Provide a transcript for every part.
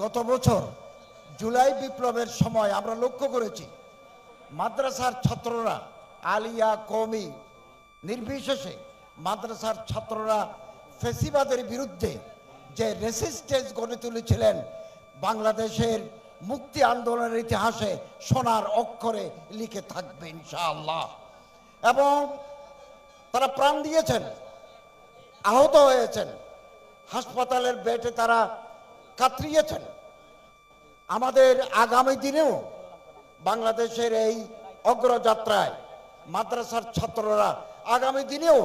গত বছর জুলাই বিপ্লবের সময় আমরা লক্ষ্য করেছি মাদ্রাসার ছাত্ররা আলিয়া কওমি নির্বিশেষে মাদ্রাসার ছাত্ররা ফ্যাসিবাদের বিরুদ্ধে যে রেসিস্টেন্স গড়ে তুলেছিলেন বাংলাদেশের মুক্তি আন্দোলনের ইতিহাসে সোনার অক্ষরে লিখে থাকবে ইনশাআল্লাহ। এবং তারা প্রাণ দিয়েছেন, আহত হয়েছেন, হাসপাতালের বেডে তারা কাতরিয়েছেন। আমাদের আগামী দিনেও বাংলাদেশের এই অগ্রযাত্রায় মাদ্রাসার ছাত্ররা আগামী দিনেও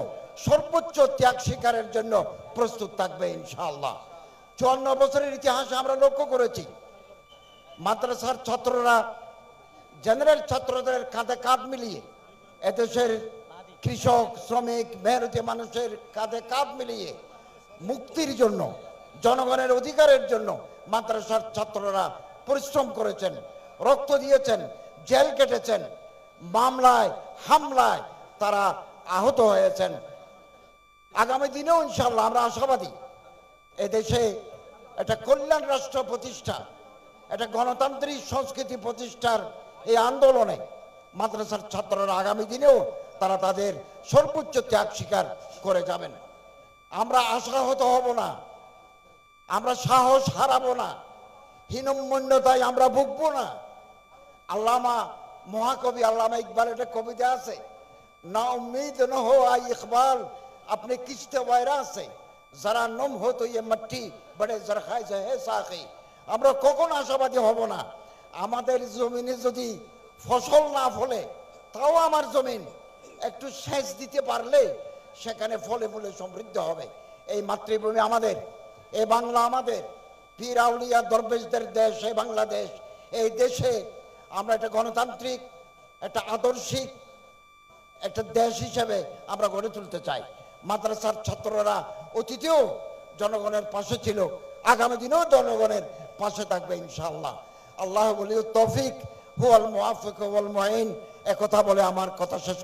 সর্বোচ্চ ত্যাগ স্বীকারের জন্য প্রস্তুত থাকবে ইনশাআল্লাহ। 54 বছরের ইতিহাসে আমরা লক্ষ্য করেছি মাদ্রাসার ছাত্ররা জেনারেল ছাত্রদের কাঁধে কাঁধ মিলিয়ে এদেশের কৃষক, শ্রমিক, মেহনতি মানুষের কাঁধে কাঁধ মিলিয়ে মুক্তির জন্য, জনগণের অধিকারের জন্য মাদ্রাসার ছাত্ররা পরিশ্রম করেছেন, রক্ত দিয়েছেন, জেল কেটেছেন, মামলায় হামলায় তারা আহত হয়েছেন। আগামী দিনেও ইনশাআল্লাহ আমরা আশাবাদী এদেশে একটা কল্যাণ রাষ্ট্র প্রতিষ্ঠা, একটা গণতান্ত্রিক সংস্কৃতি প্রতিষ্ঠার এই আন্দোলনে মাদ্রাসার ছাত্ররা আগামী দিনেও তারা তাদের সর্বোচ্চ ত্যাগ স্বীকার করে যাবেন। আমরা আশাহত হব না, আমরা সাহস হারাবো না, হীনম্মন্যতায় আমরা ভুগবো না। আল্লামা মহাকবি আল্লামা ইকবাল একটা কবিতা আছে, না উম্मीद न हो आई इकबाल अपने किश्ते वायरा से जरा नम हो तो ये मट्टी बड़े जरखाइज है साखी। আমরা কখন আশাবাদী হব না? আমাদের জমিনে যদি ফসল না ফলে তাও আমার জমিন একটু সেচ দিতে পারলে সেখানে ফলে ফুলে সমৃদ্ধ হবে। এই মাতৃভূমি আমাদের, এই বাংলা আমাদের, পীর আউলিয়া দরবেশদের দেশ এই বাংলাদেশ। এই দেশে আমরা একটা গণতান্ত্রিক, একটা আদর্শিক একটা দেশ হিসেবে আমরা গড়ে তুলতে চাই। মাদ্রাসার ছাত্ররা অতীতেও জনগণের পাশে ছিল, আগামী দিনেও জনগণের পাশে থাকবে ইনশাআল্লাহ। আল্লাহ ওয়ালিউত তৌফিক হুয়াল মুওয়াফিক ওয়াল মুঈন। একথা বলে আমার কথা শেষ